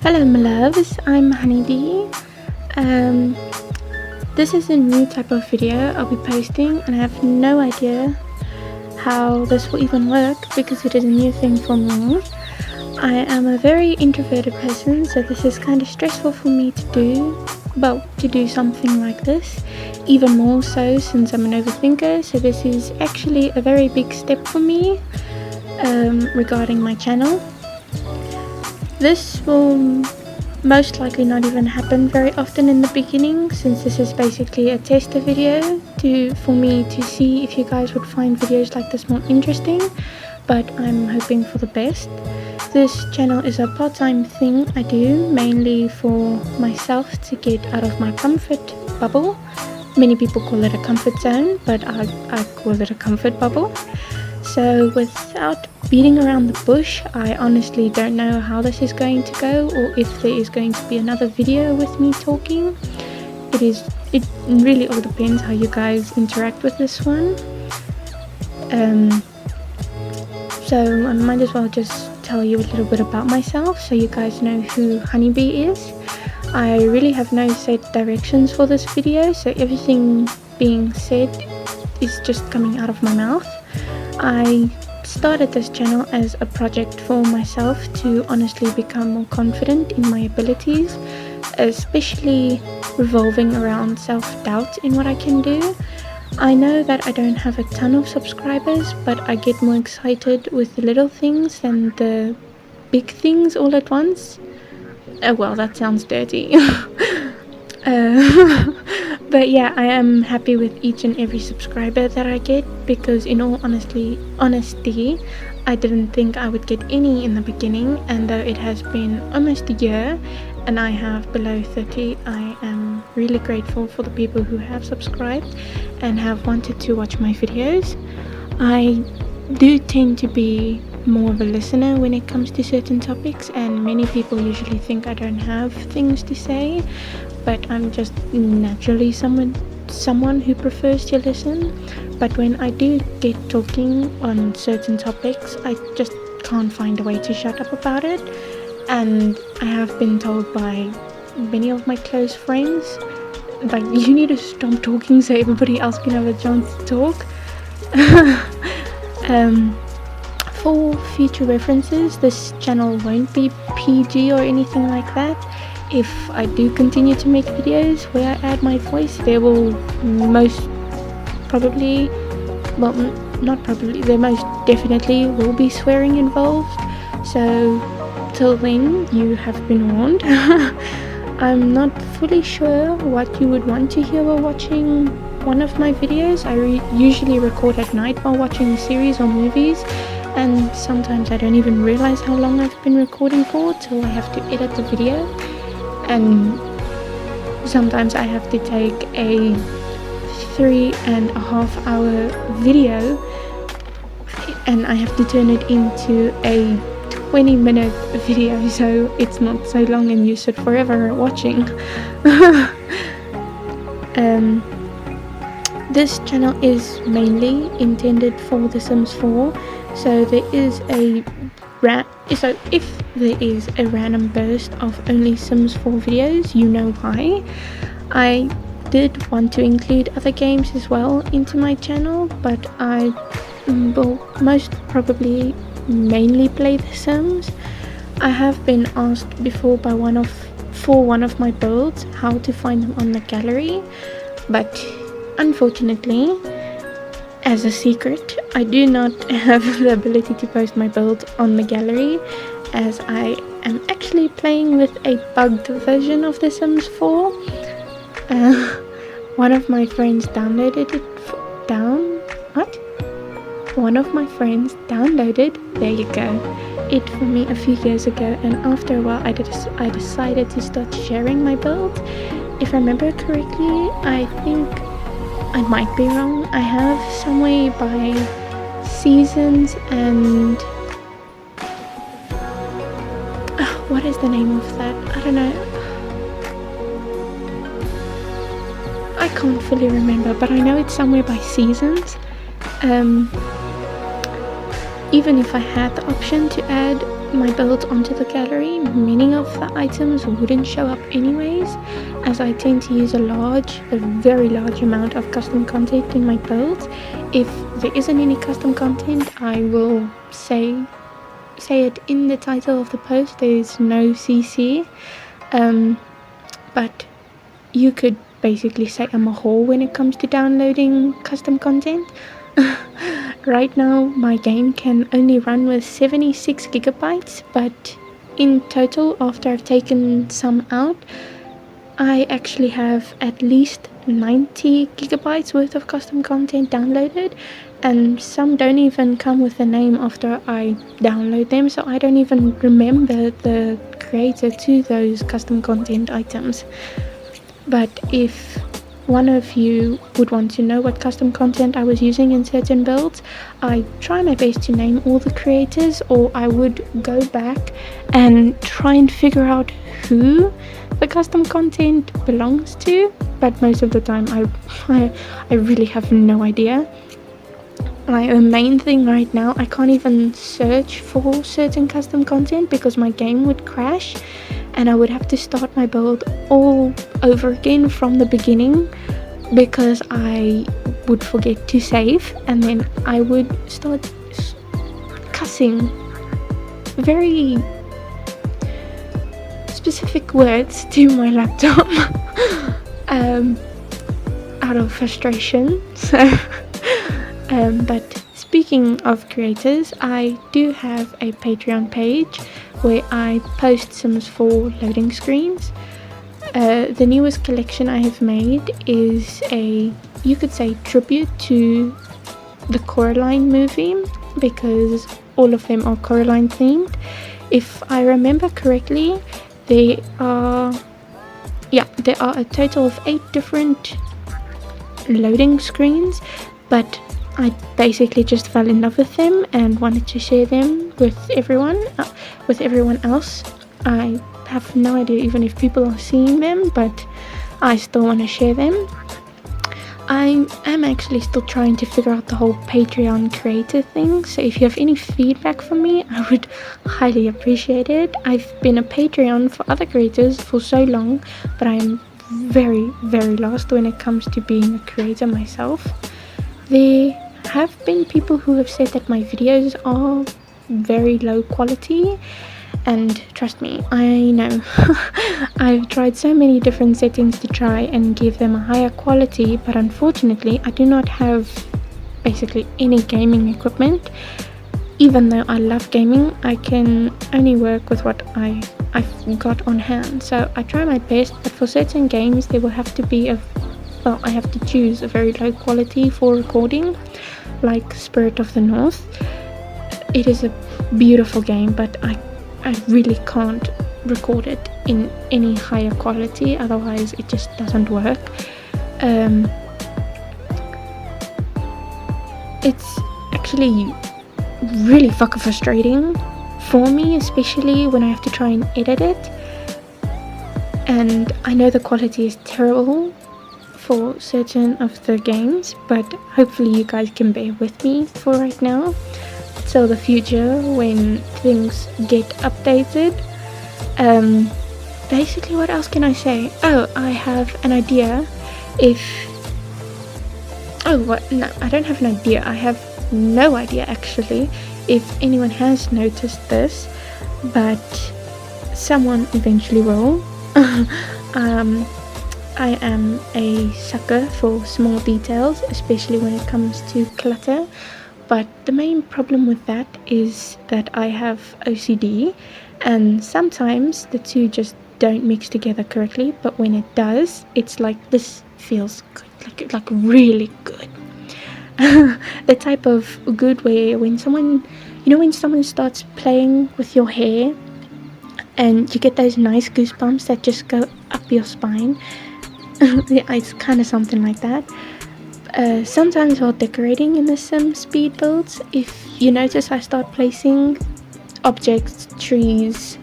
Hello my loves, I'm Honeybee. This is a new type of video I'll be posting and I have no idea how this will even work because it is a new thing for me. I am a very introverted person, so this is kind of stressful for me to do something like this, even more so since I'm an overthinker. So this is actually a very big step for me regarding my channel. This will most likely not even happen very often in the beginning, since this is basically a tester video for me to see if you guys would find videos like this more interesting, but I'm hoping for the best. This channel is a part-time thing I do mainly for myself to get out of my comfort bubble. Many people call it a comfort zone, but I call it a comfort bubble. So without beating around the bush, I honestly don't know how this is going to go, or if there is going to be another video with me talking. It really all depends how you guys interact with this one. So I might as well just tell you a little bit about myself so you guys know who Honeybee is. I really have no set directions for this video, so everything being said is just coming out of my mouth. I started this channel as a project for myself to honestly become more confident in my abilities, especially revolving around self-doubt in what I can do. I know that I don't have a ton of subscribers, but I get more excited with the little things than the big things all at once. Well, that sounds dirty. But yeah, I am happy with each and every subscriber that I get, because in all honesty, I didn't think I would get any in the beginning, and though it has been almost a year and I have below 30, I am really grateful for the people who have subscribed and have wanted to watch my videos. I do tend to be more of a listener when it comes to certain topics, and many people usually think I don't have things to say, but I'm just naturally someone who prefers to listen. But when I do get talking on certain topics, I just can't find a way to shut up about it. And I have been told by many of my close friends, like, you need to stop talking so everybody else can have a chance to talk. For future references, this channel won't be PG or anything like that. If I do continue to make videos where I add my voice, there will most definitely will be swearing involved. So till then, you have been warned. I'm not fully sure what you would want to hear while watching one of my videos. I usually record at night while watching series or movies, and sometimes I don't even realize how long I've been recording for till I have to edit the video. And sometimes I have to take a 3.5 hour video and I have to turn it into a 20-minute video, so it's not so long and you sit forever watching. This channel is mainly intended for The Sims 4, so if there is a random burst of only Sims 4 videos, you know why. I did want to include other games as well into my channel, but I will most probably mainly play The Sims. I have been asked before for one of my builds how to find them on the gallery, but unfortunately, as a secret, I do not have the ability to post my build on the gallery, as I am actually playing with a bugged version of The Sims 4. One of my friends downloaded it for me a few years ago, and after a while I decided to start sharing my build. If I remember correctly, I think, I might be wrong, I have some way by seasons and what is the name of that? I don't know. I can't fully remember, but I know it's somewhere by seasons. Even if I had the option to add my builds onto the gallery, many of the items wouldn't show up anyways, as I tend to use a very large amount of custom content in my builds. If there isn't any custom content, I will say it in the title of the post. There's no CC, but you could basically say I'm a whore when it comes to downloading custom content. Right now my game can only run with 76 gigabytes, but in total, after I've taken some out, I actually have at least 90 gigabytes worth of custom content downloaded, and some don't even come with a name after I download them, so I don't even remember the creator to those custom content items. But if one of you would want to know what custom content I was using in certain builds, I try my best to name all the creators, or I would go back and try and figure out who the custom content belongs to, but most of the time I really have no idea. Like, the main thing right now, I can't even search for certain custom content because my game would crash and I would have to start my build all over again from the beginning because I would forget to save, and then I would start cussing very specific words to my laptop out of frustration. So but speaking of creators, I do have a Patreon page where I post Sims 4 loading screens. The newest collection I have made is you could say, tribute to the Coraline movie, because all of them are Coraline themed. If I remember correctly, there are a total of 8 different loading screens, but I basically just fell in love with them and wanted to share them with everyone else. I have no idea even if people are seeing them, but I still want to share them. I am actually still trying to figure out the whole Patreon creator thing, so if you have any feedback for me, I would highly appreciate it. I've been a Patreon for other creators for so long, but I am very, very lost when it comes to being a creator myself. There have been people who have said that my videos are very low quality, and trust me, I know. I've tried so many different settings to try and give them a higher quality, but unfortunately I do not have basically any gaming equipment. Even though I love gaming, I can only work with what I've got on hand, so I try my best, but for certain games there will have to be I have to choose a very low quality for recording, like Spirit of the North. It is a beautiful game, but I really can't record it in any higher quality, otherwise it just doesn't work. It's actually really fucking frustrating for me, especially when I have to try and edit it, and I know the quality is terrible for certain of the games, but hopefully you guys can bear with me for right now till the future when things get updated. Basically, what else can I say? I have an idea. No, I don't have an idea. I have no idea actually if anyone has noticed this, but someone eventually will. I am a sucker for small details, especially when it comes to clutter, but the main problem with that is that I have OCD, and sometimes the two just don't mix together correctly, but when it does, it's like, this feels good, like really good. The type of good where when someone starts playing with your hair and you get those nice goosebumps that just go up your spine. Yeah, it's kind of something like that. Sometimes while decorating in the Sim speed builds, if you notice I start placing objects, trees,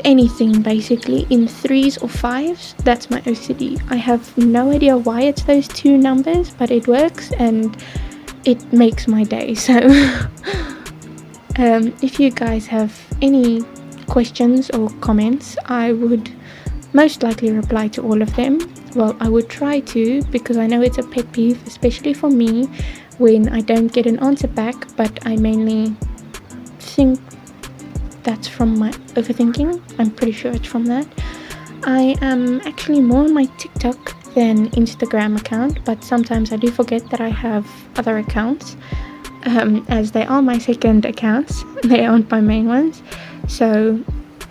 anything basically in 3s or 5s, that's my OCD. I have no idea why it's those 2 numbers, but it works and it makes my day. So If you guys have any questions or comments, I would most likely reply to all of them. Well, I would try to, because I know it's a pet peeve, especially for me, when I don't get an answer back, but I mainly think that's from my overthinking. I'm pretty sure it's from that. I am actually more on my TikTok than Instagram account, but sometimes I do forget that I have other accounts, as they are my second accounts. They aren't my main ones. So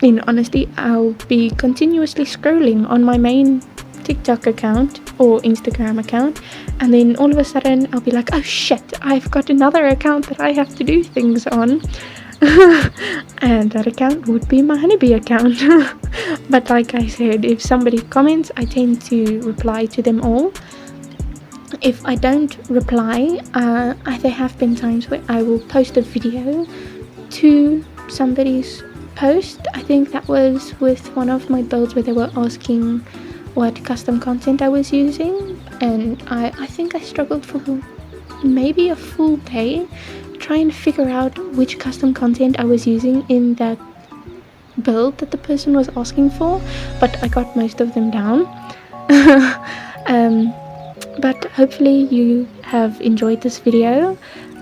in honesty, I'll be continuously scrolling on my main TikTok account or Instagram account, and then all of a sudden I'll be like, oh shit, I've got another account that I have to do things on. And that account would be my honeybee account. But like I said, if somebody comments, I tend to reply to them all. If I don't reply, there have been times where I will post a video to somebody's post. I think that was with one of my builds where they were asking what custom content I was using, and I think I struggled for maybe a full day trying to figure out which custom content I was using in that build that the person was asking for, but I got most of them down. But hopefully you have enjoyed this video.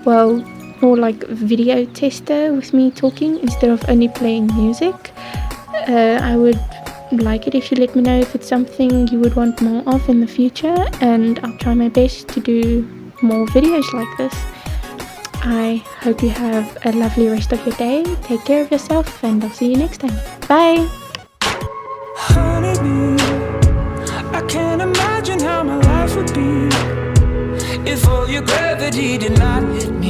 Well, more like video tester with me talking instead of only playing music. I would like it if you let me know if it's something you would want more of in the future, and I'll try my best to do more videos like this. I hope you have a lovely rest of your day. Take care of yourself, and I'll see you next time. Bye! Honeybee, I can't imagine how my life would be if all your gravity did not hit me.